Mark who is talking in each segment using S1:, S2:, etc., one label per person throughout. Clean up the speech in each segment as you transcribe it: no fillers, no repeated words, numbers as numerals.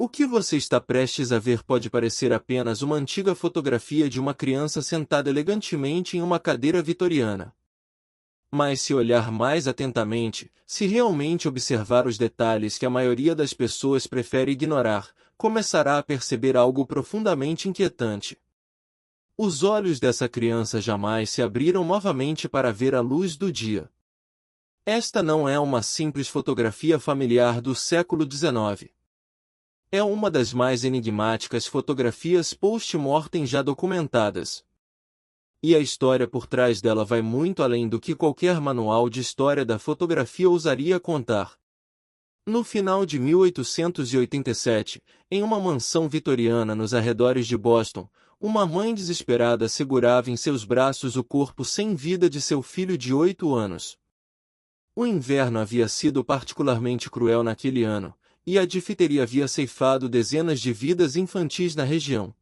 S1: O que você está prestes a ver pode parecer apenas uma antiga fotografia de uma criança sentada elegantemente em uma cadeira vitoriana. Mas se olhar mais atentamente, se realmente observar os detalhes que a maioria das pessoas prefere ignorar, começará a perceber algo profundamente inquietante. Os olhos dessa criança jamais se abriram novamente para ver a luz do dia. Esta não é uma simples fotografia familiar do século XIX. É uma das mais enigmáticas fotografias post-mortem já documentadas. E a história por trás dela vai muito além do que qualquer manual de história da fotografia ousaria contar. No final de 1887, em uma mansão vitoriana nos arredores de Boston, uma mãe desesperada segurava em seus braços o corpo sem vida de seu filho de 8 anos. O inverno havia sido particularmente cruel naquele ano, e a difteria havia ceifado dezenas de vidas infantis na região.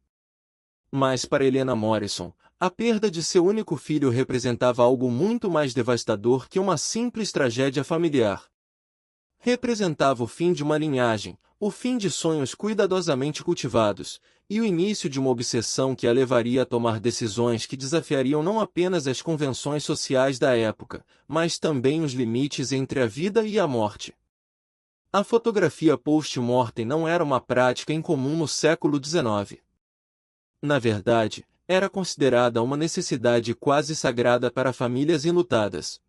S1: Mas para Helena Morrison, a perda de seu único filho representava algo muito mais devastador que uma simples tragédia familiar. Representava o fim de uma linhagem, o fim de sonhos cuidadosamente cultivados, e o início de uma obsessão que a levaria a tomar decisões que desafiariam não apenas as convenções sociais da época, mas também os limites entre a vida e a morte. A fotografia post-mortem não era uma prática incomum no século XIX. Na verdade, era considerada uma necessidade quase sagrada para famílias enlutadas.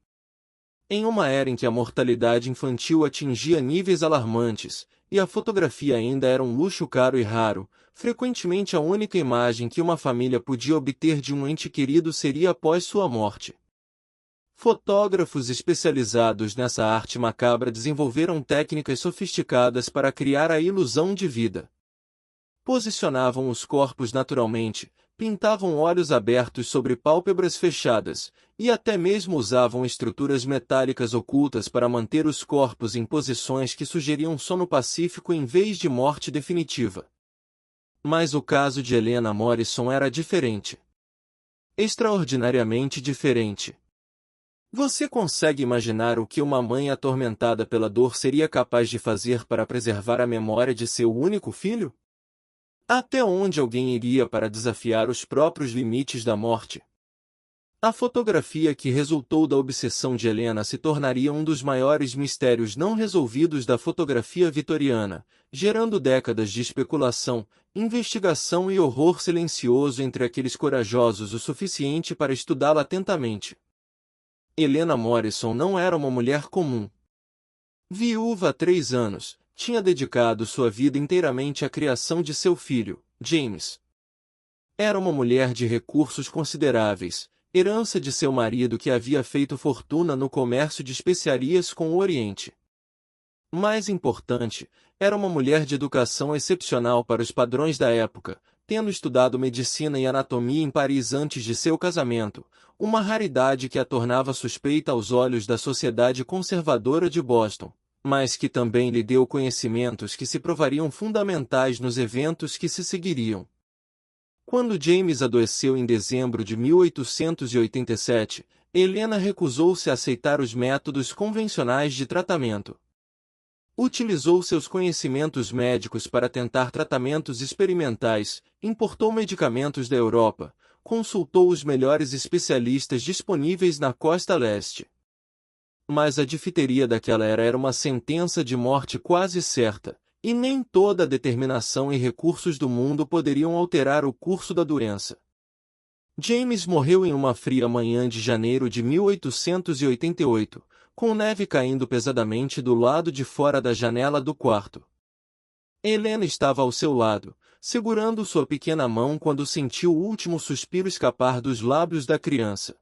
S1: Em uma era em que a mortalidade infantil atingia níveis alarmantes, e a fotografia ainda era um luxo caro e raro, frequentemente a única imagem que uma família podia obter de um ente querido seria após sua morte. Fotógrafos especializados nessa arte macabra desenvolveram técnicas sofisticadas para criar a ilusão de vida. Posicionavam os corpos naturalmente, pintavam olhos abertos sobre pálpebras fechadas, e até mesmo usavam estruturas metálicas ocultas para manter os corpos em posições que sugeriam sono pacífico em vez de morte definitiva. Mas o caso de Helena Morrison era diferente. Extraordinariamente diferente. Você consegue imaginar o que uma mãe atormentada pela dor seria capaz de fazer para preservar a memória de seu único filho? Até onde alguém iria para desafiar os próprios limites da morte? A fotografia que resultou da obsessão de Helena se tornaria um dos maiores mistérios não resolvidos da fotografia vitoriana, gerando décadas de especulação, investigação e horror silencioso entre aqueles corajosos o suficiente para estudá-la atentamente. Helena Morrison não era uma mulher comum. Viúva há 3 anos, tinha dedicado sua vida inteiramente à criação de seu filho, James. Era uma mulher de recursos consideráveis, herança de seu marido que havia feito fortuna no comércio de especiarias com o Oriente. Mais importante, era uma mulher de educação excepcional para os padrões da época, tendo estudado medicina e anatomia em Paris antes de seu casamento, uma raridade que a tornava suspeita aos olhos da sociedade conservadora de Boston, mas que também lhe deu conhecimentos que se provariam fundamentais nos eventos que se seguiriam. Quando James adoeceu em dezembro de 1887, Helena recusou-se a aceitar os métodos convencionais de tratamento. Utilizou seus conhecimentos médicos para tentar tratamentos experimentais, importou medicamentos da Europa, consultou os melhores especialistas disponíveis na costa leste. Mas a difteria daquela era uma sentença de morte quase certa, e nem toda a determinação e recursos do mundo poderiam alterar o curso da doença. James morreu em uma fria manhã de janeiro de 1888, com neve caindo pesadamente do lado de fora da janela do quarto. Helena estava ao seu lado, segurando sua pequena mão quando sentiu o último suspiro escapar dos lábios da criança.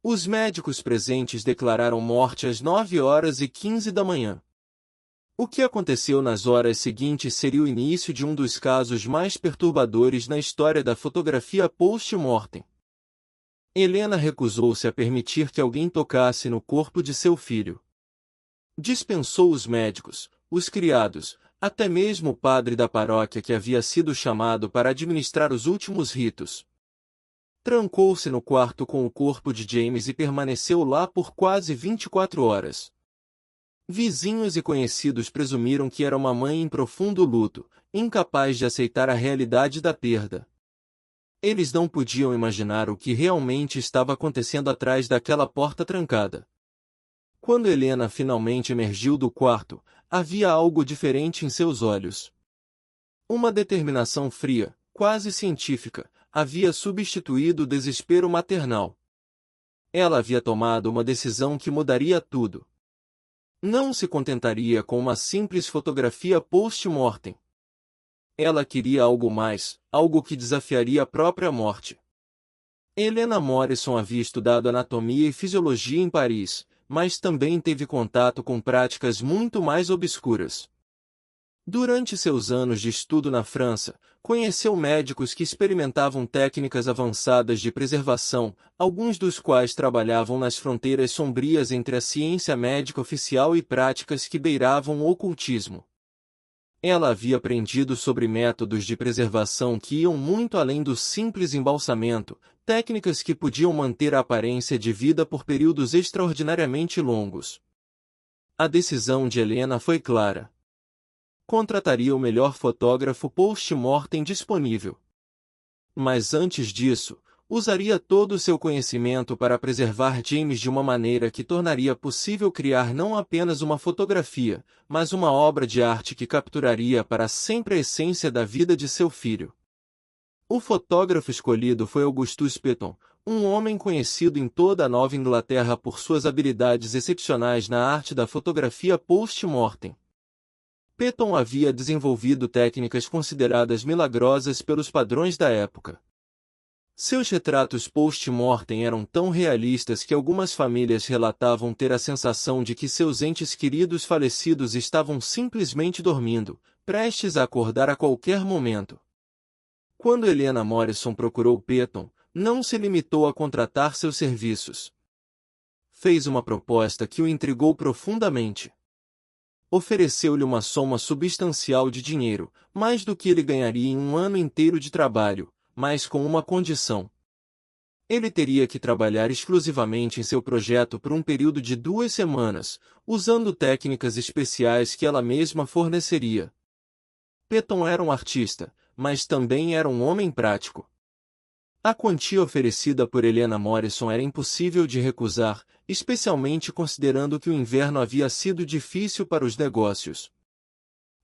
S1: Os médicos presentes declararam morte às 9h15 da manhã. O que aconteceu nas horas seguintes seria o início de um dos casos mais perturbadores na história da fotografia post-mortem. Helena recusou-se a permitir que alguém tocasse no corpo de seu filho. Dispensou os médicos, os criados, até mesmo o padre da paróquia que havia sido chamado para administrar os últimos ritos. Trancou-se no quarto com o corpo de James e permaneceu lá por quase 24 horas. Vizinhos e conhecidos presumiram que era uma mãe em profundo luto, incapaz de aceitar a realidade da perda. Eles não podiam imaginar o que realmente estava acontecendo atrás daquela porta trancada. Quando Helena finalmente emergiu do quarto, havia algo diferente em seus olhos. Uma determinação fria, quase científica, havia substituído o desespero maternal. Ela havia tomado uma decisão que mudaria tudo. Não se contentaria com uma simples fotografia post-mortem. Ela queria algo mais, algo que desafiaria a própria morte. Helena Morrison havia estudado anatomia e fisiologia em Paris, mas também teve contato com práticas muito mais obscuras. Durante seus anos de estudo na França, conheceu médicos que experimentavam técnicas avançadas de preservação, alguns dos quais trabalhavam nas fronteiras sombrias entre a ciência médica oficial e práticas que beiravam o ocultismo. Ela havia aprendido sobre métodos de preservação que iam muito além do simples embalsamento, técnicas que podiam manter a aparência de vida por períodos extraordinariamente longos. A decisão de Helena foi clara. Contrataria o melhor fotógrafo post-mortem disponível. Mas antes disso, usaria todo o seu conhecimento para preservar James de uma maneira que tornaria possível criar não apenas uma fotografia, mas uma obra de arte que capturaria para sempre a essência da vida de seu filho. O fotógrafo escolhido foi Augustus Petton, um homem conhecido em toda a Nova Inglaterra por suas habilidades excepcionais na arte da fotografia post-mortem. Petton havia desenvolvido técnicas consideradas milagrosas pelos padrões da época. Seus retratos post-mortem eram tão realistas que algumas famílias relatavam ter a sensação de que seus entes queridos falecidos estavam simplesmente dormindo, prestes a acordar a qualquer momento. Quando Helena Morrison procurou Petton, não se limitou a contratar seus serviços. Fez uma proposta que o intrigou profundamente. Ofereceu-lhe uma soma substancial de dinheiro, mais do que ele ganharia em um ano inteiro de trabalho, mas com uma condição. Ele teria que trabalhar exclusivamente em seu projeto por um período de 2 semanas, usando técnicas especiais que ela mesma forneceria. Petton era um artista, mas também era um homem prático. A quantia oferecida por Helena Morrison era impossível de recusar, especialmente considerando que o inverno havia sido difícil para os negócios.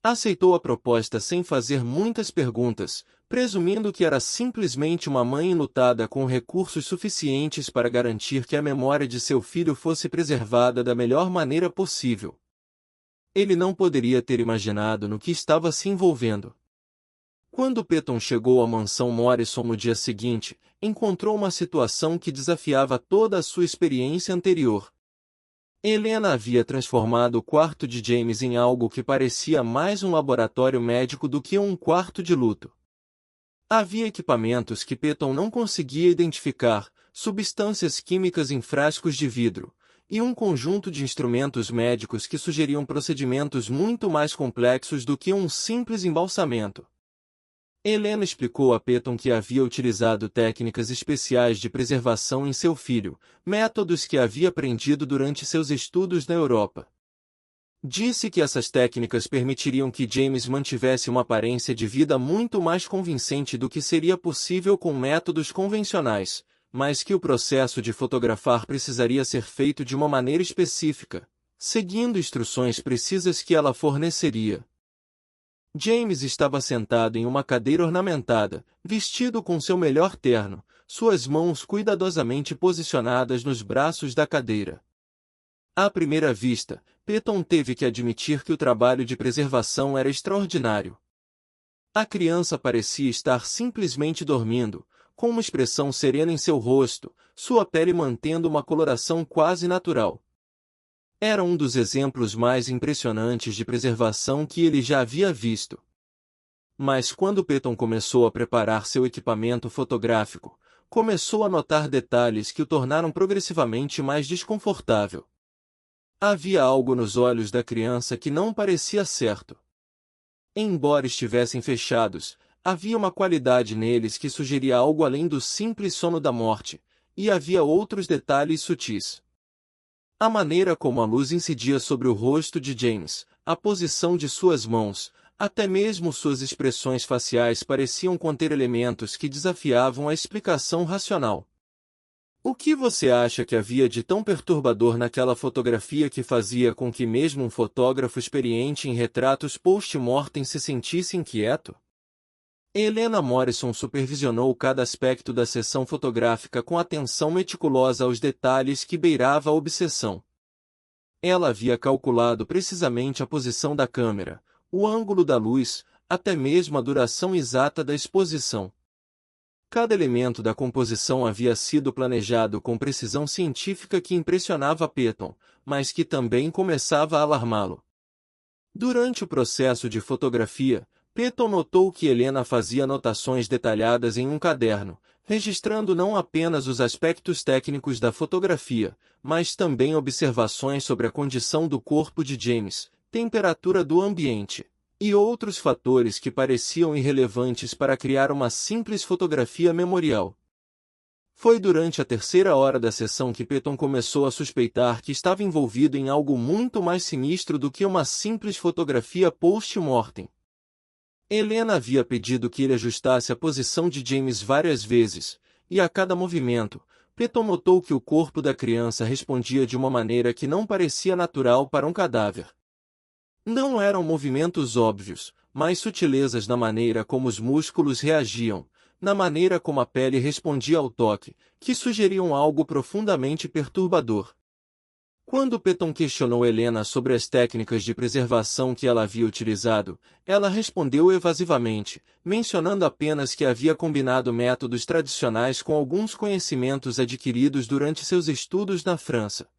S1: Aceitou a proposta sem fazer muitas perguntas, presumindo que era simplesmente uma mãe enlutada com recursos suficientes para garantir que a memória de seu filho fosse preservada da melhor maneira possível. Ele não poderia ter imaginado no que estava se envolvendo. Quando Petton chegou à mansão Morrison no dia seguinte, encontrou uma situação que desafiava toda a sua experiência anterior. Helena havia transformado o quarto de James em algo que parecia mais um laboratório médico do que um quarto de luto. Havia equipamentos que Petton não conseguia identificar, substâncias químicas em frascos de vidro, e um conjunto de instrumentos médicos que sugeriam procedimentos muito mais complexos do que um simples embalsamento. Helena explicou a Petton que havia utilizado técnicas especiais de preservação em seu filho, métodos que havia aprendido durante seus estudos na Europa. Disse que essas técnicas permitiriam que James mantivesse uma aparência de vida muito mais convincente do que seria possível com métodos convencionais, mas que o processo de fotografar precisaria ser feito de uma maneira específica, seguindo instruções precisas que ela forneceria. James estava sentado em uma cadeira ornamentada, vestido com seu melhor terno, suas mãos cuidadosamente posicionadas nos braços da cadeira. À primeira vista, Petton teve que admitir que o trabalho de preservação era extraordinário. A criança parecia estar simplesmente dormindo, com uma expressão serena em seu rosto, sua pele mantendo uma coloração quase natural. Era um dos exemplos mais impressionantes de preservação que ele já havia visto. Mas quando Petton começou a preparar seu equipamento fotográfico, começou a notar detalhes que o tornaram progressivamente mais desconfortável. Havia algo nos olhos da criança que não parecia certo. Embora estivessem fechados, havia uma qualidade neles que sugeria algo além do simples sono da morte, e havia outros detalhes sutis. A maneira como a luz incidia sobre o rosto de James, a posição de suas mãos, até mesmo suas expressões faciais pareciam conter elementos que desafiavam a explicação racional. O que você acha que havia de tão perturbador naquela fotografia que fazia com que mesmo um fotógrafo experiente em retratos post-mortem se sentisse inquieto? Helena Morrison supervisionou cada aspecto da sessão fotográfica com atenção meticulosa aos detalhes que beirava a obsessão. Ela havia calculado precisamente a posição da câmera, o ângulo da luz, até mesmo a duração exata da exposição. Cada elemento da composição havia sido planejado com precisão científica que impressionava Petton, mas que também começava a alarmá-lo. Durante o processo de fotografia, Petton notou que Helena fazia anotações detalhadas em um caderno, registrando não apenas os aspectos técnicos da fotografia, mas também observações sobre a condição do corpo de James, temperatura do ambiente, e outros fatores que pareciam irrelevantes para criar uma simples fotografia memorial. Foi durante a terceira hora da sessão que Petton começou a suspeitar que estava envolvido em algo muito mais sinistro do que uma simples fotografia post-mortem. Helena havia pedido que ele ajustasse a posição de James várias vezes, e a cada movimento, Petton notou que o corpo da criança respondia de uma maneira que não parecia natural para um cadáver. Não eram movimentos óbvios, mas sutilezas na maneira como os músculos reagiam, na maneira como a pele respondia ao toque, que sugeriam algo profundamente perturbador. Quando Petton questionou Helena sobre as técnicas de preservação que ela havia utilizado, ela respondeu evasivamente, mencionando apenas que havia combinado métodos tradicionais com alguns conhecimentos adquiridos durante seus estudos na França.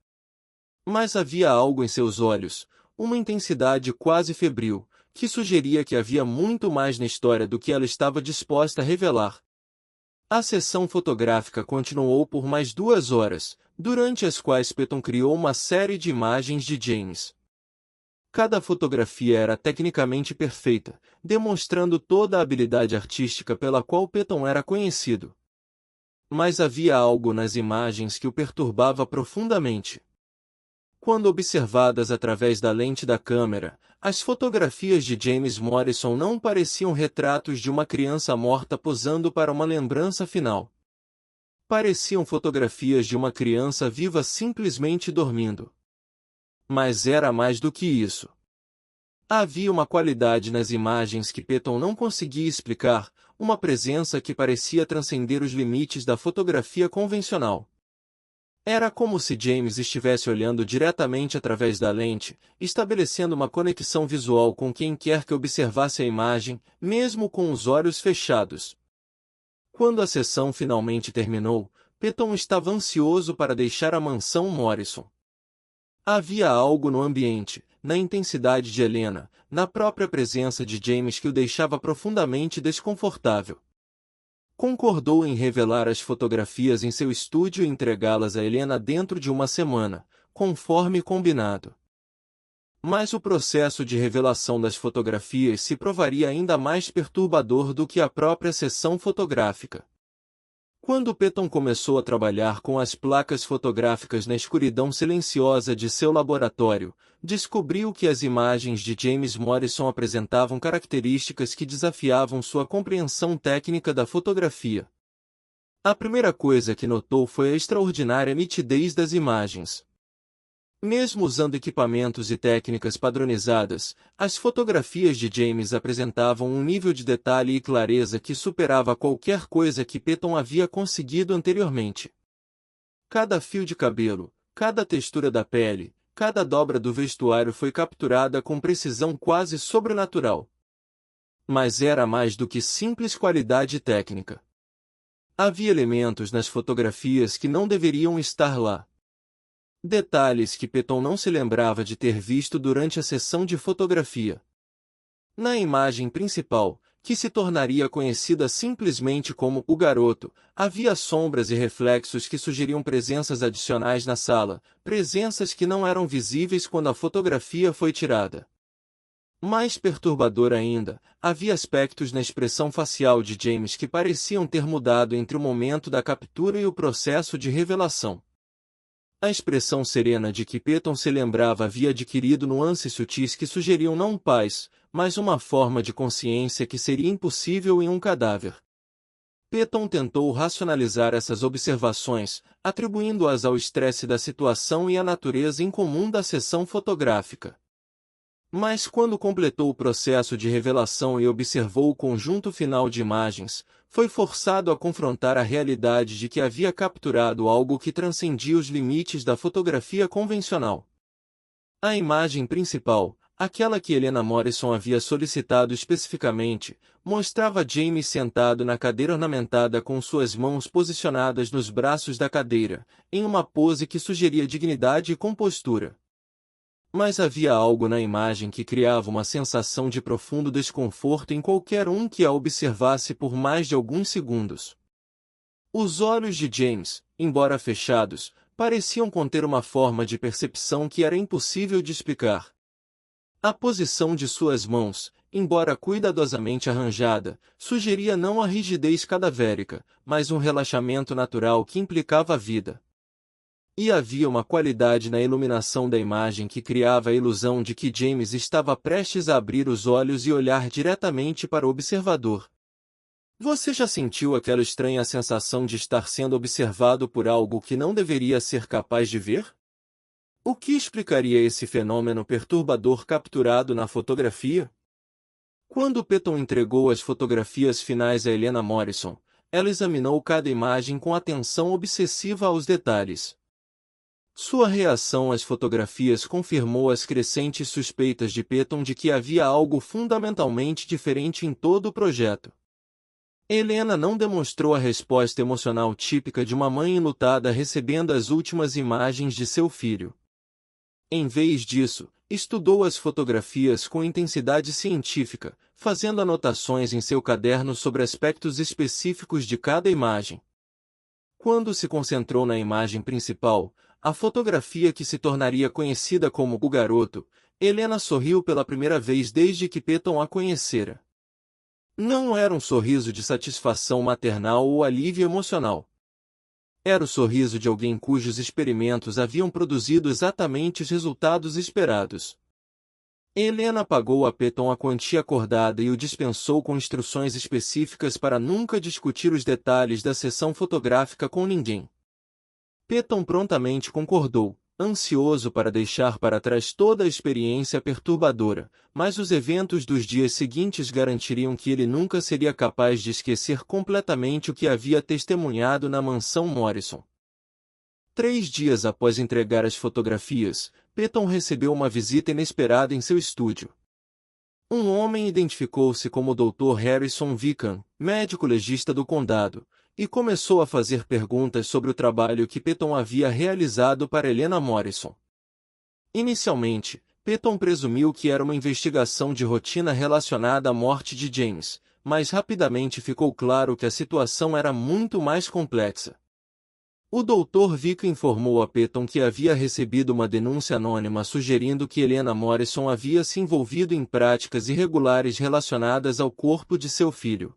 S1: Mas havia algo em seus olhos, uma intensidade quase febril, que sugeria que havia muito mais na história do que ela estava disposta a revelar. A sessão fotográfica continuou por mais 2 horas, durante as quais Petton criou uma série de imagens de James. Cada fotografia era tecnicamente perfeita, demonstrando toda a habilidade artística pela qual Petton era conhecido. Mas havia algo nas imagens que o perturbava profundamente. Quando observadas através da lente da câmera, as fotografias de James Morrison não pareciam retratos de uma criança morta posando para uma lembrança final. Pareciam fotografias de uma criança viva simplesmente dormindo. Mas era mais do que isso. Havia uma qualidade nas imagens que Petton não conseguia explicar, uma presença que parecia transcender os limites da fotografia convencional. Era como se James estivesse olhando diretamente através da lente, estabelecendo uma conexão visual com quem quer que observasse a imagem, mesmo com os olhos fechados. Quando a sessão finalmente terminou, Petton estava ansioso para deixar a mansão Morrison. Havia algo no ambiente, na intensidade de Helena, na própria presença de James que o deixava profundamente desconfortável. Concordou em revelar as fotografias em seu estúdio e entregá-las a Helena dentro de uma semana, conforme combinado. Mas o processo de revelação das fotografias se provaria ainda mais perturbador do que a própria sessão fotográfica. Quando Petton começou a trabalhar com as placas fotográficas na escuridão silenciosa de seu laboratório, descobriu que as imagens de James Morrison apresentavam características que desafiavam sua compreensão técnica da fotografia. A primeira coisa que notou foi a extraordinária nitidez das imagens. Mesmo usando equipamentos e técnicas padronizadas, as fotografias de James apresentavam um nível de detalhe e clareza que superava qualquer coisa que Petton havia conseguido anteriormente. Cada fio de cabelo, cada textura da pele, cada dobra do vestuário foi capturada com precisão quase sobrenatural. Mas era mais do que simples qualidade técnica. Havia elementos nas fotografias que não deveriam estar lá. Detalhes que Petton não se lembrava de ter visto durante a sessão de fotografia. Na imagem principal, que se tornaria conhecida simplesmente como o garoto, havia sombras e reflexos que sugeriam presenças adicionais na sala, presenças que não eram visíveis quando a fotografia foi tirada. Mais perturbador ainda, havia aspectos na expressão facial de James que pareciam ter mudado entre o momento da captura e o processo de revelação. A expressão serena de que Peyton se lembrava havia adquirido nuances sutis que sugeriam não paz, mas uma forma de consciência que seria impossível em um cadáver. Peyton tentou racionalizar essas observações, atribuindo-as ao estresse da situação e à natureza incomum da sessão fotográfica. Mas quando completou o processo de revelação e observou o conjunto final de imagens, foi forçado a confrontar a realidade de que havia capturado algo que transcendia os limites da fotografia convencional. A imagem principal, aquela que Helena Morrison havia solicitado especificamente, mostrava James sentado na cadeira ornamentada com suas mãos posicionadas nos braços da cadeira, em uma pose que sugeria dignidade e compostura. Mas havia algo na imagem que criava uma sensação de profundo desconforto em qualquer um que a observasse por mais de alguns segundos. Os olhos de James, embora fechados, pareciam conter uma forma de percepção que era impossível de explicar. A posição de suas mãos, embora cuidadosamente arranjada, sugeria não a rigidez cadavérica, mas um relaxamento natural que implicava a vida. E havia uma qualidade na iluminação da imagem que criava a ilusão de que James estava prestes a abrir os olhos e olhar diretamente para o observador. Você já sentiu aquela estranha sensação de estar sendo observado por algo que não deveria ser capaz de ver? O que explicaria esse fenômeno perturbador capturado na fotografia? Quando Peyton entregou as fotografias finais a Helena Morrison, ela examinou cada imagem com atenção obsessiva aos detalhes. Sua reação às fotografias confirmou as crescentes suspeitas de Peyton de que havia algo fundamentalmente diferente em todo o projeto. Helena não demonstrou a resposta emocional típica de uma mãe enlutada recebendo as últimas imagens de seu filho. Em vez disso, estudou as fotografias com intensidade científica, fazendo anotações em seu caderno sobre aspectos específicos de cada imagem. Quando se concentrou na imagem principal, a fotografia que se tornaria conhecida como O Garoto, Helena sorriu pela primeira vez desde que Peyton a conhecera. Não era um sorriso de satisfação maternal ou alívio emocional. Era o sorriso de alguém cujos experimentos haviam produzido exatamente os resultados esperados. Helena pagou a Peyton a quantia acordada e o dispensou com instruções específicas para nunca discutir os detalhes da sessão fotográfica com ninguém. Peyton prontamente concordou, ansioso para deixar para trás toda a experiência perturbadora, mas os eventos dos dias seguintes garantiriam que ele nunca seria capaz de esquecer completamente o que havia testemunhado na mansão Morrison. 3 dias após entregar as fotografias, Peyton recebeu uma visita inesperada em seu estúdio. Um homem identificou-se como Dr. Harrison Wickham, médico legista do condado, e começou a fazer perguntas sobre o trabalho que Peyton havia realizado para Helena Morrison. Inicialmente, Peyton presumiu que era uma investigação de rotina relacionada à morte de James, mas rapidamente ficou claro que a situação era muito mais complexa. O Dr. Vick informou a Peyton que havia recebido uma denúncia anônima sugerindo que Helena Morrison havia se envolvido em práticas irregulares relacionadas ao corpo de seu filho.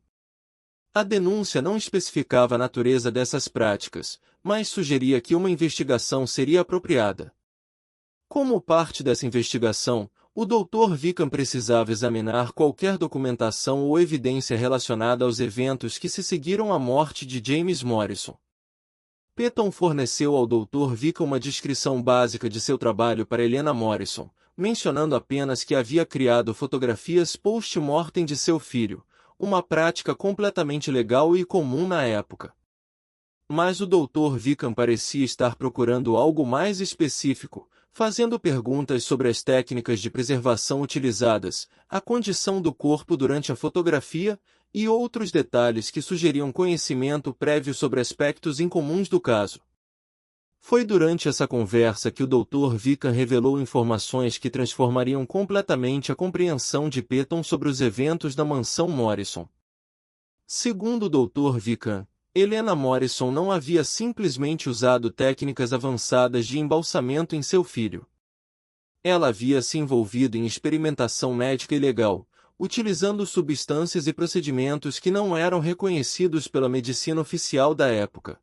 S1: A denúncia não especificava a natureza dessas práticas, mas sugeria que uma investigação seria apropriada. Como parte dessa investigação, o Dr. Wickham precisava examinar qualquer documentação ou evidência relacionada aos eventos que se seguiram à morte de James Morrison. Peyton forneceu ao Dr. Wickham uma descrição básica de seu trabalho para Helena Morrison, mencionando apenas que havia criado fotografias post-mortem de seu filho, uma prática completamente legal e comum na época. Mas o Dr. Wickham parecia estar procurando algo mais específico, fazendo perguntas sobre as técnicas de preservação utilizadas, a condição do corpo durante a fotografia, e outros detalhes que sugeriam conhecimento prévio sobre aspectos incomuns do caso. Foi durante essa conversa que o Dr. Wickham revelou informações que transformariam completamente a compreensão de Peyton sobre os eventos da mansão Morrison. Segundo o Dr. Wickham, Helena Morrison não havia simplesmente usado técnicas avançadas de embalsamento em seu filho. Ela havia se envolvido em experimentação médica ilegal, utilizando substâncias e procedimentos que não eram reconhecidos pela medicina oficial da época.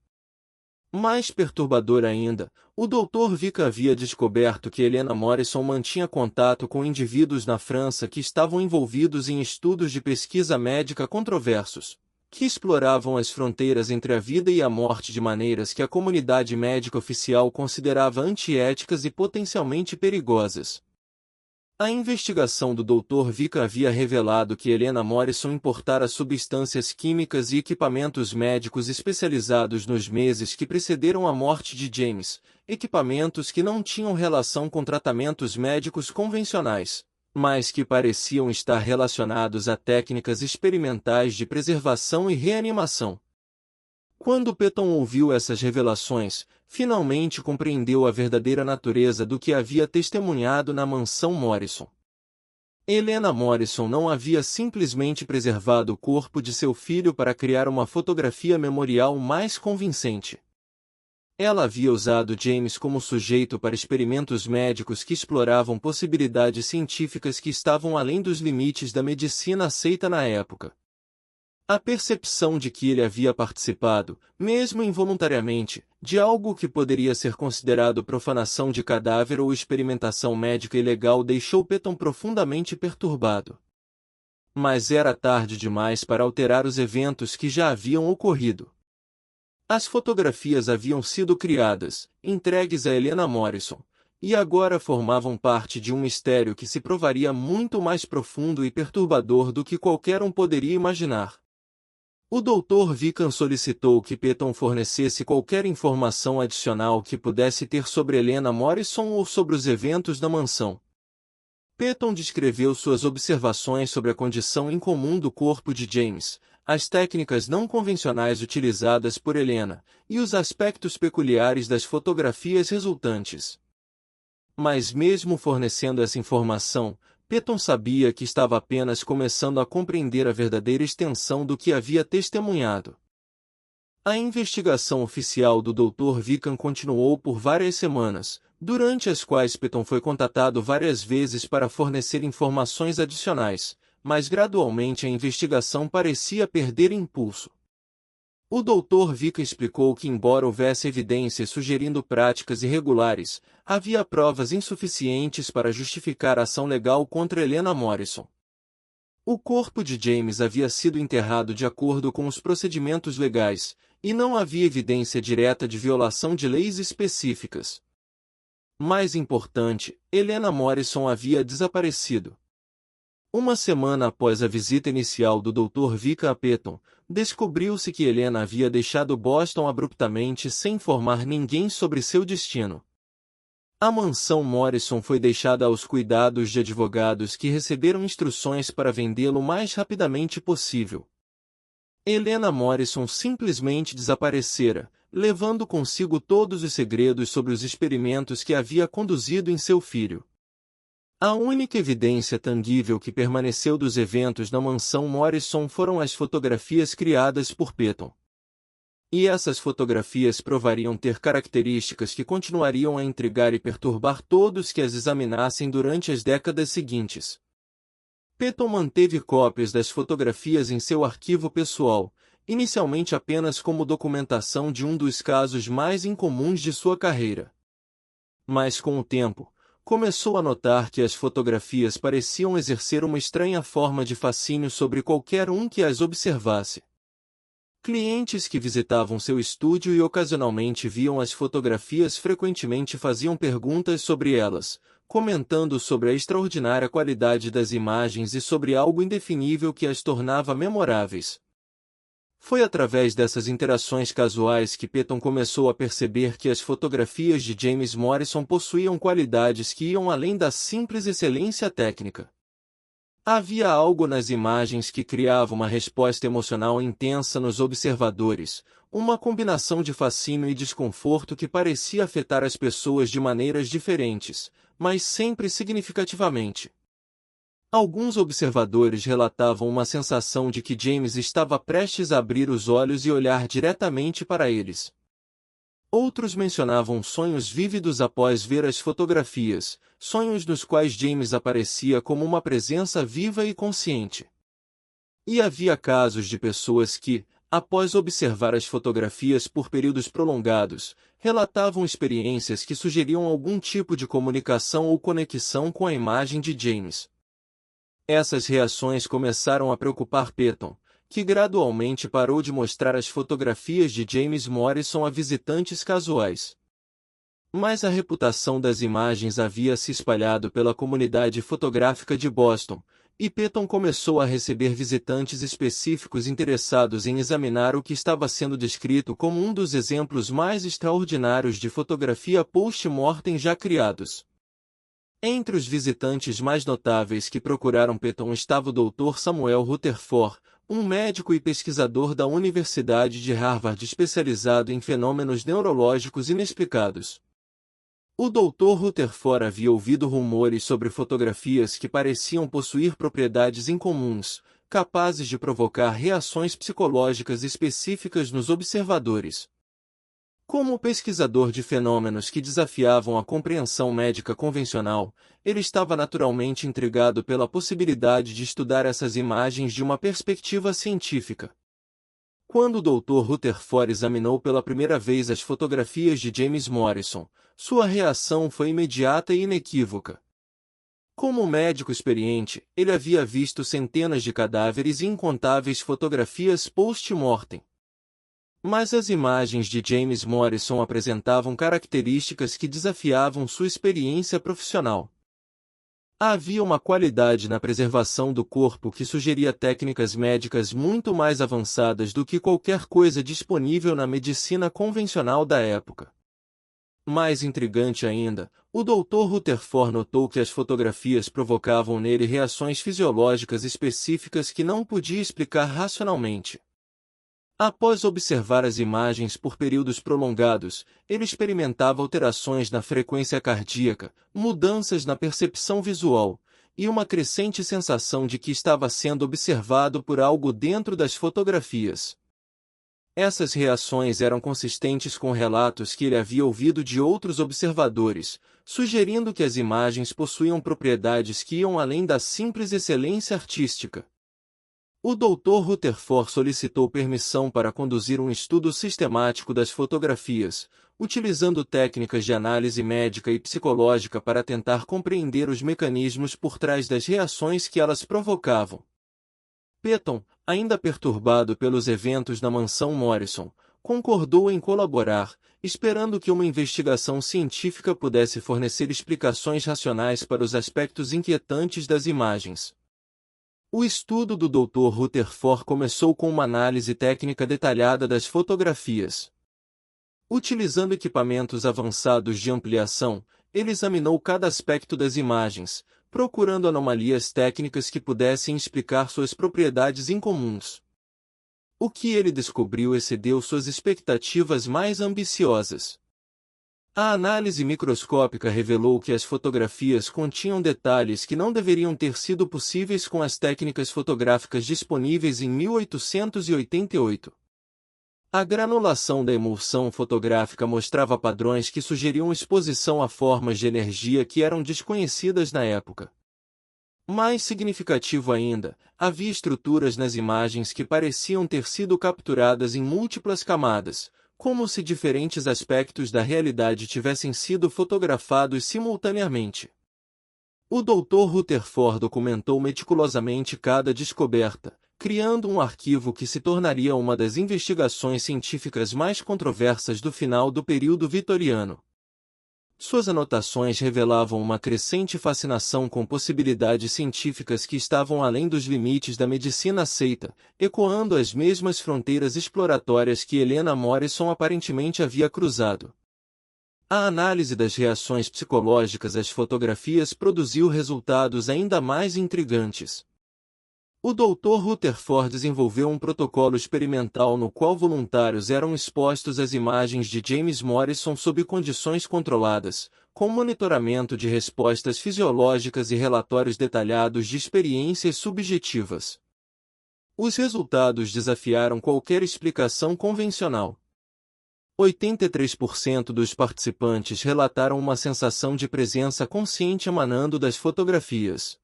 S1: Mais perturbador ainda, o Dr. Vick havia descoberto que Helena Morrison mantinha contato com indivíduos na França que estavam envolvidos em estudos de pesquisa médica controversos, que exploravam as fronteiras entre a vida e a morte de maneiras que a comunidade médica oficial considerava antiéticas e potencialmente perigosas. A investigação do Dr. Vick havia revelado que Helena Morrison importara substâncias químicas e equipamentos médicos especializados nos meses que precederam a morte de James, equipamentos que não tinham relação com tratamentos médicos convencionais, mas que pareciam estar relacionados a técnicas experimentais de preservação e reanimação. Quando Peyton ouviu essas revelações, finalmente compreendeu a verdadeira natureza do que havia testemunhado na mansão Morrison. Helena Morrison não havia simplesmente preservado o corpo de seu filho para criar uma fotografia memorial mais convincente. Ela havia usado James como sujeito para experimentos médicos que exploravam possibilidades científicas que estavam além dos limites da medicina aceita na época. A percepção de que ele havia participado, mesmo involuntariamente, de algo que poderia ser considerado profanação de cadáver ou experimentação médica ilegal deixou Peyton profundamente perturbado. Mas era tarde demais para alterar os eventos que já haviam ocorrido. As fotografias haviam sido criadas, entregues a Helena Morrison, e agora formavam parte de um mistério que se provaria muito mais profundo e perturbador do que qualquer um poderia imaginar. O Dr. Vick solicitou que Peyton fornecesse qualquer informação adicional que pudesse ter sobre Helena Morrison ou sobre os eventos da mansão. Peyton descreveu suas observações sobre a condição incomum do corpo de James, as técnicas não convencionais utilizadas por Helena, e os aspectos peculiares das fotografias resultantes. Mas mesmo fornecendo essa informação, Peyton sabia que estava apenas começando a compreender a verdadeira extensão do que havia testemunhado. A investigação oficial do Dr. Vick continuou por várias semanas, durante as quais Peyton foi contatado várias vezes para fornecer informações adicionais, mas gradualmente a investigação parecia perder impulso. O Dr. Vick explicou que, embora houvesse evidências sugerindo práticas irregulares, havia provas insuficientes para justificar a ação legal contra Helena Morrison. O corpo de James havia sido enterrado de acordo com os procedimentos legais, e não havia evidência direta de violação de leis específicas. Mais importante, Helena Morrison havia desaparecido. Uma semana após a visita inicial do Dr. Vick a Peyton, descobriu-se que Helena havia deixado Boston abruptamente sem informar ninguém sobre seu destino. A mansão Morrison foi deixada aos cuidados de advogados que receberam instruções para vendê-lo o mais rapidamente possível. Helena Morrison simplesmente desaparecera, levando consigo todos os segredos sobre os experimentos que havia conduzido em seu filho. A única evidência tangível que permaneceu dos eventos na mansão Morrison foram as fotografias criadas por Peyton. E essas fotografias provariam ter características que continuariam a intrigar e perturbar todos que as examinassem durante as décadas seguintes. Peyton manteve cópias das fotografias em seu arquivo pessoal, inicialmente apenas como documentação de um dos casos mais incomuns de sua carreira. Mas com o tempo, começou a notar que as fotografias pareciam exercer uma estranha forma de fascínio sobre qualquer um que as observasse. Clientes que visitavam seu estúdio e ocasionalmente viam as fotografias frequentemente faziam perguntas sobre elas, comentando sobre a extraordinária qualidade das imagens e sobre algo indefinível que as tornava memoráveis. Foi através dessas interações casuais que Peyton começou a perceber que as fotografias de James Morrison possuíam qualidades que iam além da simples excelência técnica. Havia algo nas imagens que criava uma resposta emocional intensa nos observadores, uma combinação de fascínio e desconforto que parecia afetar as pessoas de maneiras diferentes, mas sempre significativamente. Alguns observadores relatavam uma sensação de que James estava prestes a abrir os olhos e olhar diretamente para eles. Outros mencionavam sonhos vívidos após ver as fotografias, sonhos nos quais James aparecia como uma presença viva e consciente. E havia casos de pessoas que, após observar as fotografias por períodos prolongados, relatavam experiências que sugeriam algum tipo de comunicação ou conexão com a imagem de James. Essas reações começaram a preocupar Peyton, que gradualmente parou de mostrar as fotografias de James Morrison a visitantes casuais. Mas a reputação das imagens havia se espalhado pela comunidade fotográfica de Boston, e Peyton começou a receber visitantes específicos interessados em examinar o que estava sendo descrito como um dos exemplos mais extraordinários de fotografia post-mortem já criados. Entre os visitantes mais notáveis que procuraram Peyton estava o Dr. Samuel Rutherford, um médico e pesquisador da Universidade de Harvard especializado em fenômenos neurológicos inexplicados. O Dr. Rutherford havia ouvido rumores sobre fotografias que pareciam possuir propriedades incomuns, capazes de provocar reações psicológicas específicas nos observadores. Como pesquisador de fenômenos que desafiavam a compreensão médica convencional, ele estava naturalmente intrigado pela possibilidade de estudar essas imagens de uma perspectiva científica. Quando o Dr. Rutherford examinou pela primeira vez as fotografias de James Morrison, sua reação foi imediata e inequívoca. Como médico experiente, ele havia visto centenas de cadáveres e incontáveis fotografias post-mortem. Mas as imagens de James Morrison apresentavam características que desafiavam sua experiência profissional. Havia uma qualidade na preservação do corpo que sugeria técnicas médicas muito mais avançadas do que qualquer coisa disponível na medicina convencional da época. Mais intrigante ainda, o Dr. Rutherford notou que as fotografias provocavam nele reações fisiológicas específicas que não podia explicar racionalmente. Após observar as imagens por períodos prolongados, ele experimentava alterações na frequência cardíaca, mudanças na percepção visual, e uma crescente sensação de que estava sendo observado por algo dentro das fotografias. Essas reações eram consistentes com relatos que ele havia ouvido de outros observadores, sugerindo que as imagens possuíam propriedades que iam além da simples excelência artística. O Dr. Rutherford solicitou permissão para conduzir um estudo sistemático das fotografias, utilizando técnicas de análise médica e psicológica para tentar compreender os mecanismos por trás das reações que elas provocavam. Peyton, ainda perturbado pelos eventos na mansão Morrison, concordou em colaborar, esperando que uma investigação científica pudesse fornecer explicações racionais para os aspectos inquietantes das imagens. O estudo do Dr. Rutherford começou com uma análise técnica detalhada das fotografias. Utilizando equipamentos avançados de ampliação, ele examinou cada aspecto das imagens, procurando anomalias técnicas que pudessem explicar suas propriedades incomuns. O que ele descobriu excedeu suas expectativas mais ambiciosas. A análise microscópica revelou que as fotografias continham detalhes que não deveriam ter sido possíveis com as técnicas fotográficas disponíveis em 1888. A granulação da emulsão fotográfica mostrava padrões que sugeriam exposição a formas de energia que eram desconhecidas na época. Mais significativo ainda, havia estruturas nas imagens que pareciam ter sido capturadas em múltiplas camadas, como se diferentes aspectos da realidade tivessem sido fotografados simultaneamente. O Dr. Rutherford documentou meticulosamente cada descoberta, criando um arquivo que se tornaria uma das investigações científicas mais controversas do final do período vitoriano. Suas anotações revelavam uma crescente fascinação com possibilidades científicas que estavam além dos limites da medicina aceita, ecoando as mesmas fronteiras exploratórias que Helena Morrison aparentemente havia cruzado. A análise das reações psicológicas às fotografias produziu resultados ainda mais intrigantes. O Dr. Rutherford desenvolveu um protocolo experimental no qual voluntários eram expostos às imagens de James Morrison sob condições controladas, com monitoramento de respostas fisiológicas e relatórios detalhados de experiências subjetivas. Os resultados desafiaram qualquer explicação convencional. 83% dos participantes relataram uma sensação de presença consciente emanando das fotografias.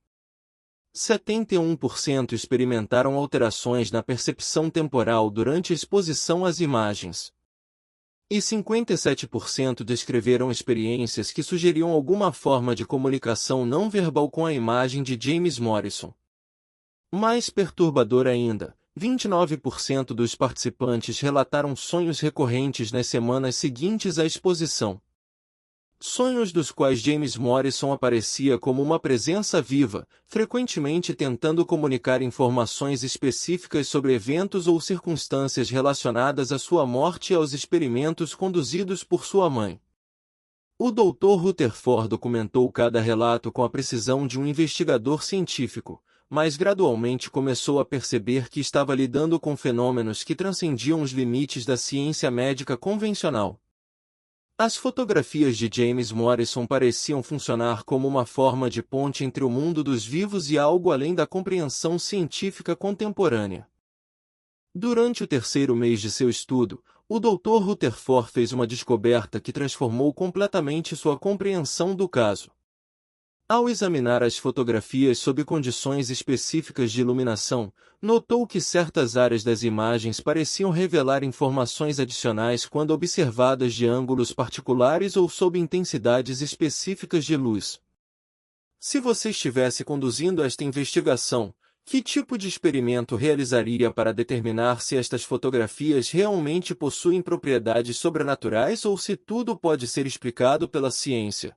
S1: 71% experimentaram alterações na percepção temporal durante a exposição às imagens. E 57% descreveram experiências que sugeriam alguma forma de comunicação não verbal com a imagem de James Morrison. Mais perturbador ainda, 29% dos participantes relataram sonhos recorrentes nas semanas seguintes à exposição. Sonhos dos quais James Morrison aparecia como uma presença viva, frequentemente tentando comunicar informações específicas sobre eventos ou circunstâncias relacionadas à sua morte e aos experimentos conduzidos por sua mãe. O Dr. Rutherford documentou cada relato com a precisão de um investigador científico, mas gradualmente começou a perceber que estava lidando com fenômenos que transcendiam os limites da ciência médica convencional. As fotografias de James Morrison pareciam funcionar como uma forma de ponte entre o mundo dos vivos e algo além da compreensão científica contemporânea. Durante o terceiro mês de seu estudo, o Dr. Rutherford fez uma descoberta que transformou completamente sua compreensão do caso. Ao examinar as fotografias sob condições específicas de iluminação, notou que certas áreas das imagens pareciam revelar informações adicionais quando observadas de ângulos particulares ou sob intensidades específicas de luz. Se você estivesse conduzindo esta investigação, que tipo de experimento realizaria para determinar se estas fotografias realmente possuem propriedades sobrenaturais ou se tudo pode ser explicado pela ciência?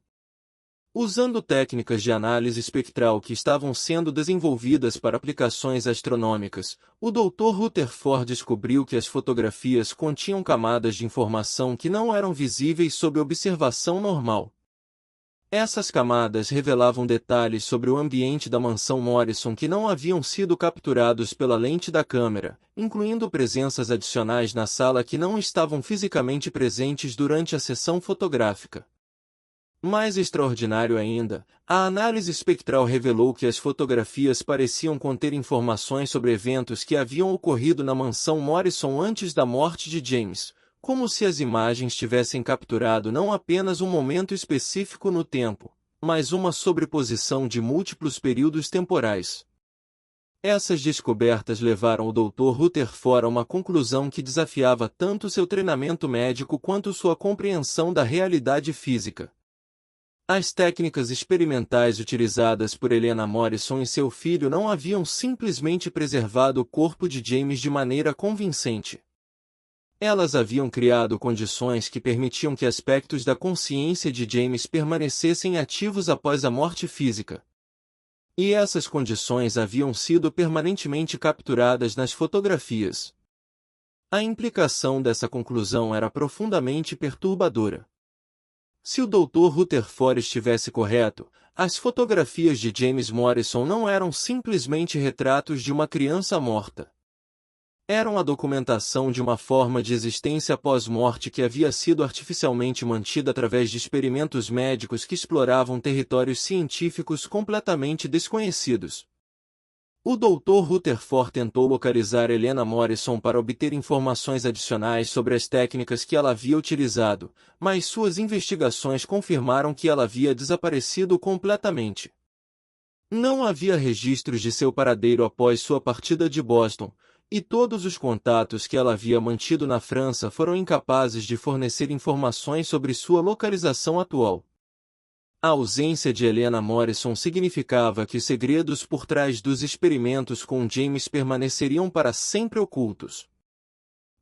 S1: Usando técnicas de análise espectral que estavam sendo desenvolvidas para aplicações astronômicas, o Dr. Rutherford descobriu que as fotografias continham camadas de informação que não eram visíveis sob observação normal. Essas camadas revelavam detalhes sobre o ambiente da mansão Morrison que não haviam sido capturados pela lente da câmera, incluindo presenças adicionais na sala que não estavam fisicamente presentes durante a sessão fotográfica. Mais extraordinário ainda, a análise espectral revelou que as fotografias pareciam conter informações sobre eventos que haviam ocorrido na mansão Morrison antes da morte de James, como se as imagens tivessem capturado não apenas um momento específico no tempo, mas uma sobreposição de múltiplos períodos temporais. Essas descobertas levaram o Dr. Rutherford a uma conclusão que desafiava tanto seu treinamento médico quanto sua compreensão da realidade física. As técnicas experimentais utilizadas por Helena Morrison e seu filho não haviam simplesmente preservado o corpo de James de maneira convincente. Elas haviam criado condições que permitiam que aspectos da consciência de James permanecessem ativos após a morte física. E essas condições haviam sido permanentemente capturadas nas fotografias. A implicação dessa conclusão era profundamente perturbadora. Se o Dr. Rutherford estivesse correto, as fotografias de James Morrison não eram simplesmente retratos de uma criança morta. Eram a documentação de uma forma de existência pós-morte que havia sido artificialmente mantida através de experimentos médicos que exploravam territórios científicos completamente desconhecidos. O Dr. Rutherford tentou localizar Helena Morrison para obter informações adicionais sobre as técnicas que ela havia utilizado, mas suas investigações confirmaram que ela havia desaparecido completamente. Não havia registros de seu paradeiro após sua partida de Boston, e todos os contatos que ela havia mantido na França foram incapazes de fornecer informações sobre sua localização atual. A ausência de Helena Morrison significava que os segredos por trás dos experimentos com James permaneceriam para sempre ocultos.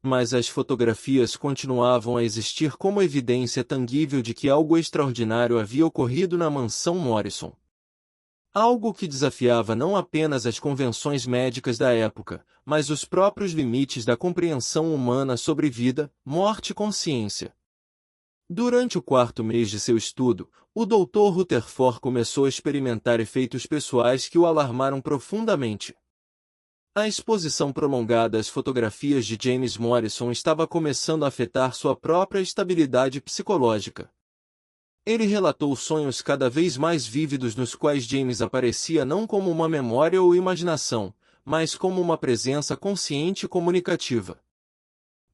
S1: Mas as fotografias continuavam a existir como evidência tangível de que algo extraordinário havia ocorrido na mansão Morrison. Algo que desafiava não apenas as convenções médicas da época, mas os próprios limites da compreensão humana sobre vida, morte e consciência. Durante o quarto mês de seu estudo, o Dr. Rutherford começou a experimentar efeitos pessoais que o alarmaram profundamente. A exposição prolongada às fotografias de James Morrison estava começando a afetar sua própria estabilidade psicológica. Ele relatou sonhos cada vez mais vívidos nos quais James aparecia não como uma memória ou imaginação, mas como uma presença consciente e comunicativa.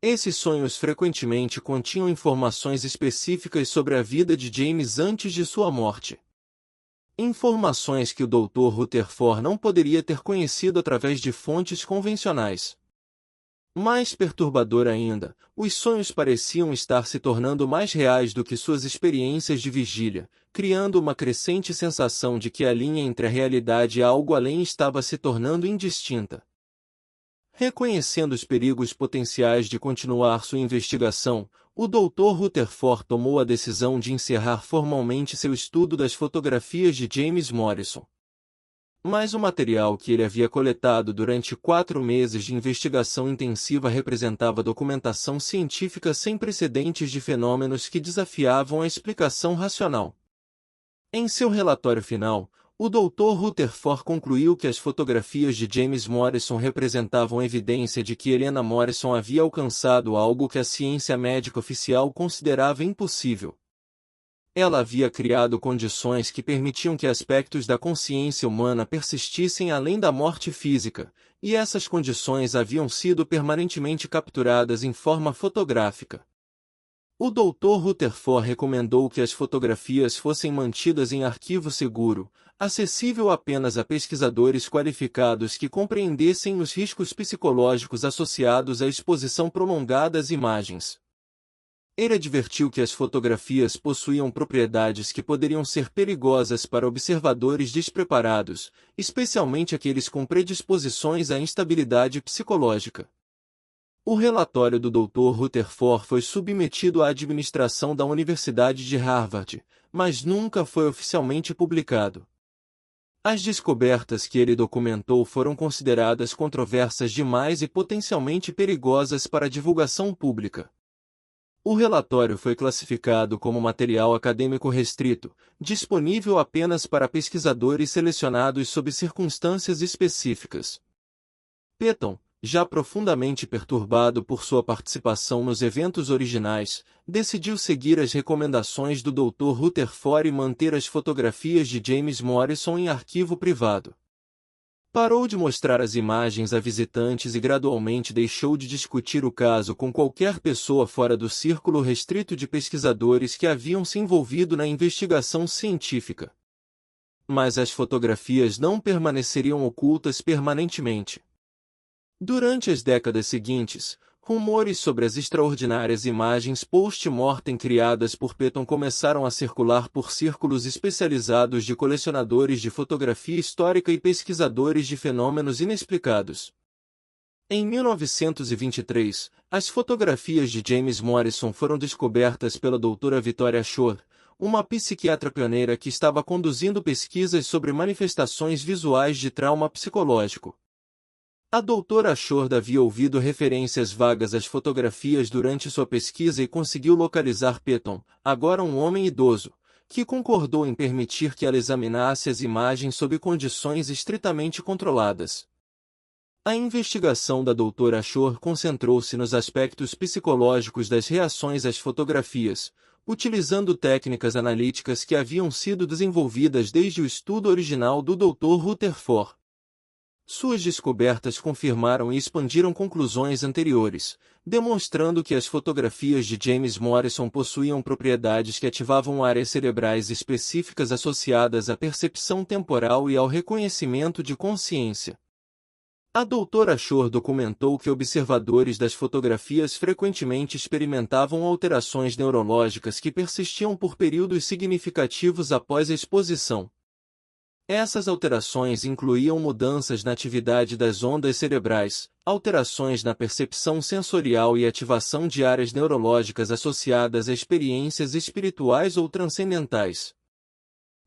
S1: Esses sonhos frequentemente continham informações específicas sobre a vida de James antes de sua morte. Informações que o Dr. Rutherford não poderia ter conhecido através de fontes convencionais. Mais perturbador ainda, os sonhos pareciam estar se tornando mais reais do que suas experiências de vigília, criando uma crescente sensação de que a linha entre a realidade e algo além estava se tornando indistinta. Reconhecendo os perigos potenciais de continuar sua investigação, o Dr. Rutherford tomou a decisão de encerrar formalmente seu estudo das fotografias de James Morrison. Mas o material que ele havia coletado durante 4 meses de investigação intensiva representava documentação científica sem precedentes de fenômenos que desafiavam a explicação racional. Em seu relatório final, o Dr. Rutherford concluiu que as fotografias de James Morrison representavam evidência de que Helena Morrison havia alcançado algo que a ciência médica oficial considerava impossível. Ela havia criado condições que permitiam que aspectos da consciência humana persistissem além da morte física, e essas condições haviam sido permanentemente capturadas em forma fotográfica. O Dr. Rutherford recomendou que as fotografias fossem mantidas em arquivo seguro, acessível apenas a pesquisadores qualificados que compreendessem os riscos psicológicos associados à exposição prolongada às imagens. Ele advertiu que as fotografias possuíam propriedades que poderiam ser perigosas para observadores despreparados, especialmente aqueles com predisposições à instabilidade psicológica. O relatório do Dr. Rutherford foi submetido à administração da Universidade de Harvard, mas nunca foi oficialmente publicado. As descobertas que ele documentou foram consideradas controversas demais e potencialmente perigosas para a divulgação pública. O relatório foi classificado como material acadêmico restrito, disponível apenas para pesquisadores selecionados sob circunstâncias específicas. Patton, já profundamente perturbado por sua participação nos eventos originais, decidiu seguir as recomendações do Dr. Rutherford e manter as fotografias de James Morrison em arquivo privado. Parou de mostrar as imagens a visitantes e gradualmente deixou de discutir o caso com qualquer pessoa fora do círculo restrito de pesquisadores que haviam se envolvido na investigação científica. Mas as fotografias não permaneceriam ocultas permanentemente. Durante as décadas seguintes, rumores sobre as extraordinárias imagens post-mortem criadas por Patton começaram a circular por círculos especializados de colecionadores de fotografia histórica e pesquisadores de fenômenos inexplicados. Em 1923, as fotografias de James Morrison foram descobertas pela doutora Victoria Shore, uma psiquiatra pioneira que estava conduzindo pesquisas sobre manifestações visuais de trauma psicológico. A doutora Shore havia ouvido referências vagas às fotografias durante sua pesquisa e conseguiu localizar Patton, agora um homem idoso, que concordou em permitir que ela examinasse as imagens sob condições estritamente controladas. A investigação da doutora Shore concentrou-se nos aspectos psicológicos das reações às fotografias, utilizando técnicas analíticas que haviam sido desenvolvidas desde o estudo original do Dr. Rutherford. Suas descobertas confirmaram e expandiram conclusões anteriores, demonstrando que as fotografias de James Morrison possuíam propriedades que ativavam áreas cerebrais específicas associadas à percepção temporal e ao reconhecimento de consciência. A doutora Shore documentou que observadores das fotografias frequentemente experimentavam alterações neurológicas que persistiam por períodos significativos após a exposição. Essas alterações incluíam mudanças na atividade das ondas cerebrais, alterações na percepção sensorial e ativação de áreas neurológicas associadas a experiências espirituais ou transcendentais.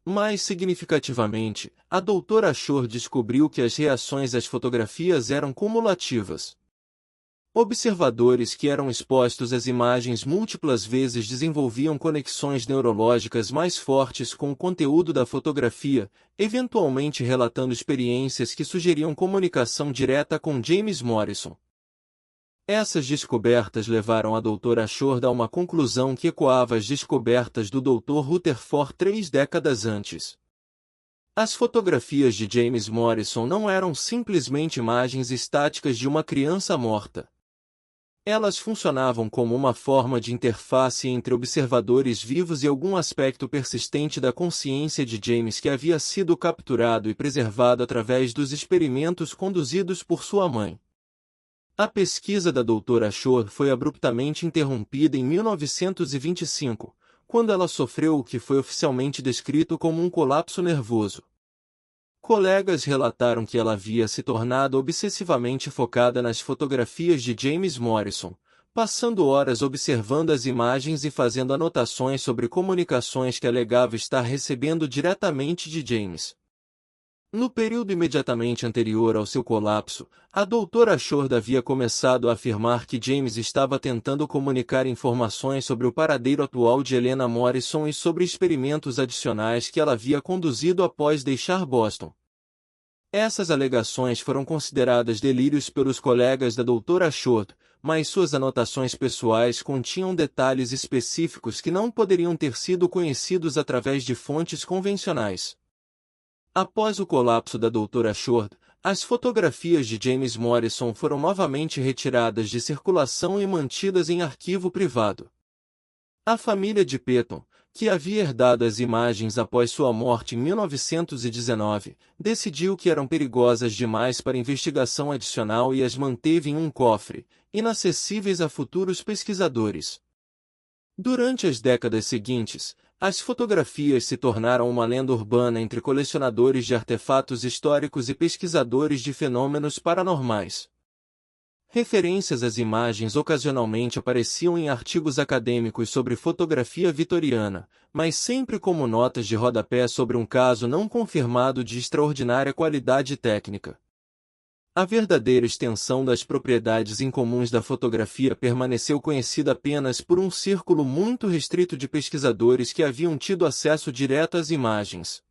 S1: Mais significativamente, a doutora Shore descobriu que as reações às fotografias eram cumulativas. Observadores que eram expostos às imagens múltiplas vezes desenvolviam conexões neurológicas mais fortes com o conteúdo da fotografia, eventualmente relatando experiências que sugeriam comunicação direta com James Morrison. Essas descobertas levaram a doutora Shore a uma conclusão que ecoava as descobertas do Dr. Rutherford 3 décadas antes. As fotografias de James Morrison não eram simplesmente imagens estáticas de uma criança morta. Elas funcionavam como uma forma de interface entre observadores vivos e algum aspecto persistente da consciência de James que havia sido capturado e preservado através dos experimentos conduzidos por sua mãe. A pesquisa da doutora Shore foi abruptamente interrompida em 1925, quando ela sofreu o que foi oficialmente descrito como um colapso nervoso. Colegas relataram que ela havia se tornado obsessivamente focada nas fotografias de James Morrison, passando horas observando as imagens e fazendo anotações sobre comunicações que alegava estar recebendo diretamente de James. No período imediatamente anterior ao seu colapso, a doutora Shore havia começado a afirmar que James estava tentando comunicar informações sobre o paradeiro atual de Helena Morrison e sobre experimentos adicionais que ela havia conduzido após deixar Boston. Essas alegações foram consideradas delírios pelos colegas da doutora Shore, mas suas anotações pessoais continham detalhes específicos que não poderiam ter sido conhecidos através de fontes convencionais. Após o colapso da doutora Shore, as fotografias de James Morrison foram novamente retiradas de circulação e mantidas em arquivo privado. A família de Petton, que havia herdado as imagens após sua morte em 1919, decidiu que eram perigosas demais para investigação adicional e as manteve em um cofre, inacessíveis a futuros pesquisadores. Durante as décadas seguintes, as fotografias se tornaram uma lenda urbana entre colecionadores de artefatos históricos e pesquisadores de fenômenos paranormais. Referências às imagens ocasionalmente apareciam em artigos acadêmicos sobre fotografia vitoriana, mas sempre como notas de rodapé sobre um caso não confirmado de extraordinária qualidade técnica. A verdadeira extensão das propriedades incomuns da fotografia permaneceu conhecida apenas por um círculo muito restrito de pesquisadores que haviam tido acesso direto às imagens.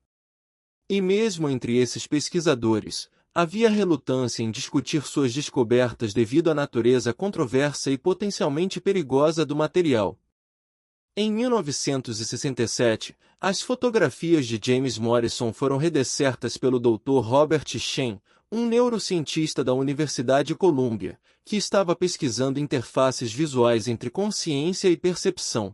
S1: E mesmo entre esses pesquisadores, havia relutância em discutir suas descobertas devido à natureza controversa e potencialmente perigosa do material. Em 1967, as fotografias de James Morrison foram redescertas pelo Dr. Robert Shen, um neurocientista da Universidade Columbia, que estava pesquisando interfaces visuais entre consciência e percepção.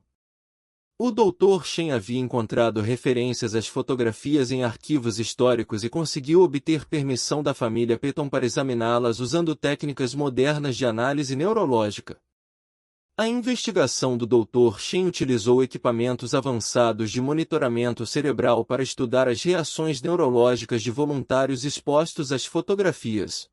S1: O Dr. Shen havia encontrado referências às fotografias em arquivos históricos e conseguiu obter permissão da família Petton para examiná-las usando técnicas modernas de análise neurológica. A investigação do Dr. Shen utilizou equipamentos avançados de monitoramento cerebral para estudar as reações neurológicas de voluntários expostos às fotografias.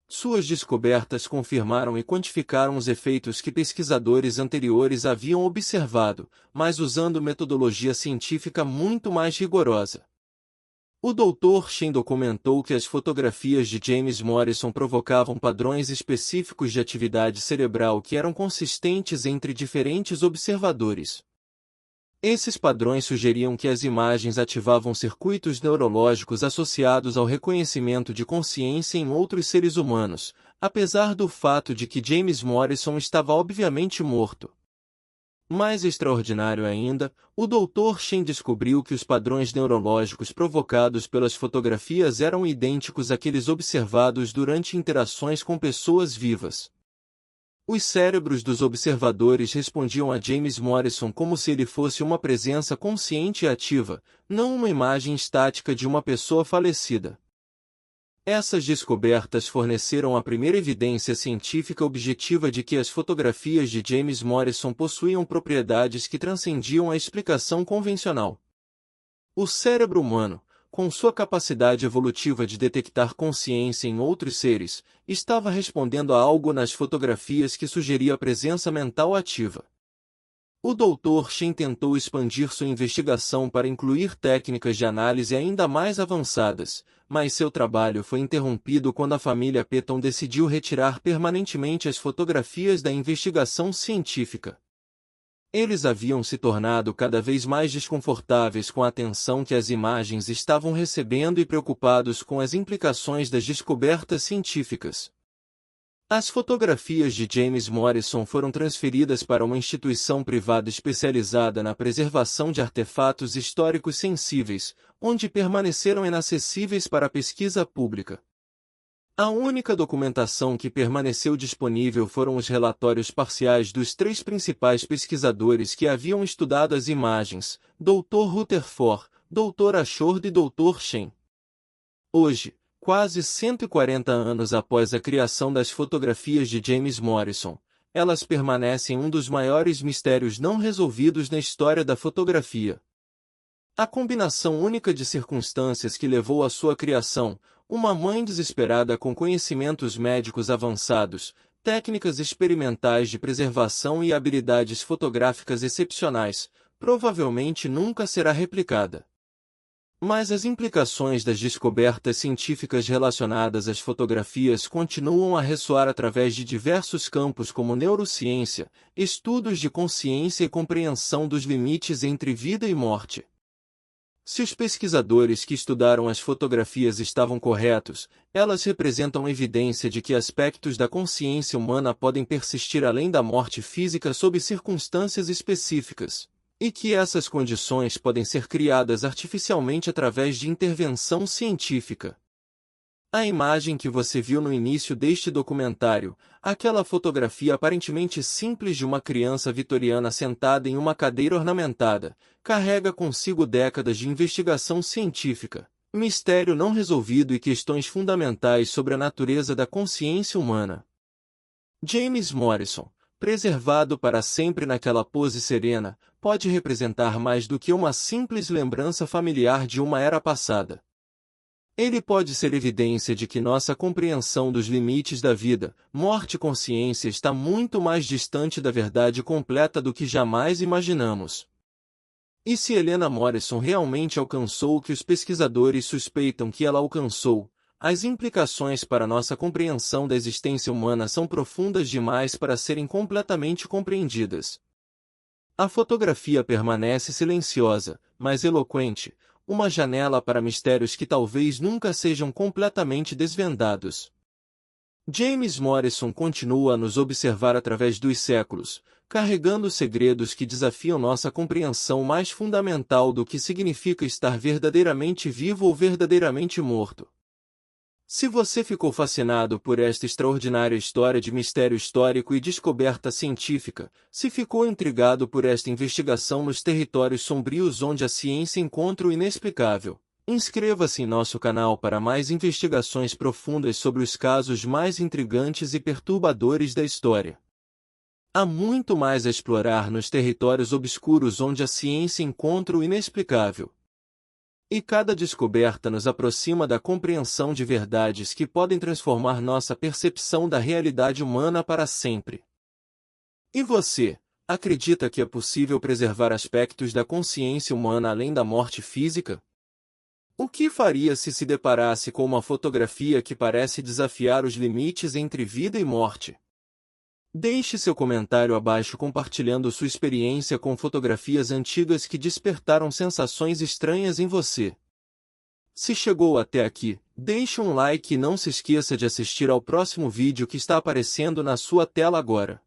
S1: Suas descobertas confirmaram e quantificaram os efeitos que pesquisadores anteriores haviam observado, mas usando metodologia científica muito mais rigorosa. O Dr. Shen documentou que as fotografias de James Morrison provocavam padrões específicos de atividade cerebral que eram consistentes entre diferentes observadores. Esses padrões sugeriam que as imagens ativavam circuitos neurológicos associados ao reconhecimento de consciência em outros seres humanos, apesar do fato de que James Morrison estava obviamente morto. Mais extraordinário ainda, o Dr. Shen descobriu que os padrões neurológicos provocados pelas fotografias eram idênticos àqueles observados durante interações com pessoas vivas. Os cérebros dos observadores respondiam a James Morrison como se ele fosse uma presença consciente e ativa, não uma imagem estática de uma pessoa falecida. Essas descobertas forneceram a primeira evidência científica objetiva de que as fotografias de James Morrison possuíam propriedades que transcendiam a explicação convencional. O cérebro humano, com sua capacidade evolutiva de detectar consciência em outros seres, estava respondendo a algo nas fotografias que sugeria a presença mental ativa. O Dr. Shen tentou expandir sua investigação para incluir técnicas de análise ainda mais avançadas, mas seu trabalho foi interrompido quando a família Petton decidiu retirar permanentemente as fotografias da investigação científica. Eles haviam se tornado cada vez mais desconfortáveis com a atenção que as imagens estavam recebendo e preocupados com as implicações das descobertas científicas. As fotografias de James Morrison foram transferidas para uma instituição privada especializada na preservação de artefatos históricos sensíveis, onde permaneceram inacessíveis para a pesquisa pública. A única documentação que permaneceu disponível foram os relatórios parciais dos 3 principais pesquisadores que haviam estudado as imagens, Dr. Rutherford, Dr. Ashford e Dr. Shen. Hoje, quase 140 anos após a criação das fotografias de James Morrison, elas permanecem um dos maiores mistérios não resolvidos na história da fotografia. A combinação única de circunstâncias que levou à sua criação, uma mãe desesperada com conhecimentos médicos avançados, técnicas experimentais de preservação e habilidades fotográficas excepcionais, provavelmente nunca será replicada. Mas as implicações das descobertas científicas relacionadas às fotografias continuam a ressoar através de diversos campos como neurociência, estudos de consciência e compreensão dos limites entre vida e morte. Se os pesquisadores que estudaram as fotografias estavam corretos, elas representam evidência de que aspectos da consciência humana podem persistir além da morte física sob circunstâncias específicas, e que essas condições podem ser criadas artificialmente através de intervenção científica. A imagem que você viu no início deste documentário, aquela fotografia aparentemente simples de uma criança vitoriana sentada em uma cadeira ornamentada, carrega consigo décadas de investigação científica, mistério não resolvido e questões fundamentais sobre a natureza da consciência humana. James Morrison, preservado para sempre naquela pose serena, pode representar mais do que uma simples lembrança familiar de uma era passada. Ele pode ser evidência de que nossa compreensão dos limites da vida, morte e consciência está muito mais distante da verdade completa do que jamais imaginamos. E se Helena Morrison realmente alcançou o que os pesquisadores suspeitam que ela alcançou, as implicações para nossa compreensão da existência humana são profundas demais para serem completamente compreendidas. A fotografia permanece silenciosa, mas eloquente, uma janela para mistérios que talvez nunca sejam completamente desvendados. James Morrison continua a nos observar através dos séculos, carregando segredos que desafiam nossa compreensão mais fundamental do que significa estar verdadeiramente vivo ou verdadeiramente morto. Se você ficou fascinado por esta extraordinária história de mistério histórico e descoberta científica, se ficou intrigado por esta investigação nos territórios sombrios onde a ciência encontra o inexplicável, inscreva-se em nosso canal para mais investigações profundas sobre os casos mais intrigantes e perturbadores da história. Há muito mais a explorar nos territórios obscuros onde a ciência encontra o inexplicável. E cada descoberta nos aproxima da compreensão de verdades que podem transformar nossa percepção da realidade humana para sempre. E você, acredita que é possível preservar aspectos da consciência humana além da morte física? O que faria se deparasse com uma fotografia que parece desafiar os limites entre vida e morte? Deixe seu comentário abaixo compartilhando sua experiência com fotografias antigas que despertaram sensações estranhas em você. Se chegou até aqui, deixe um like e não se esqueça de assistir ao próximo vídeo que está aparecendo na sua tela agora.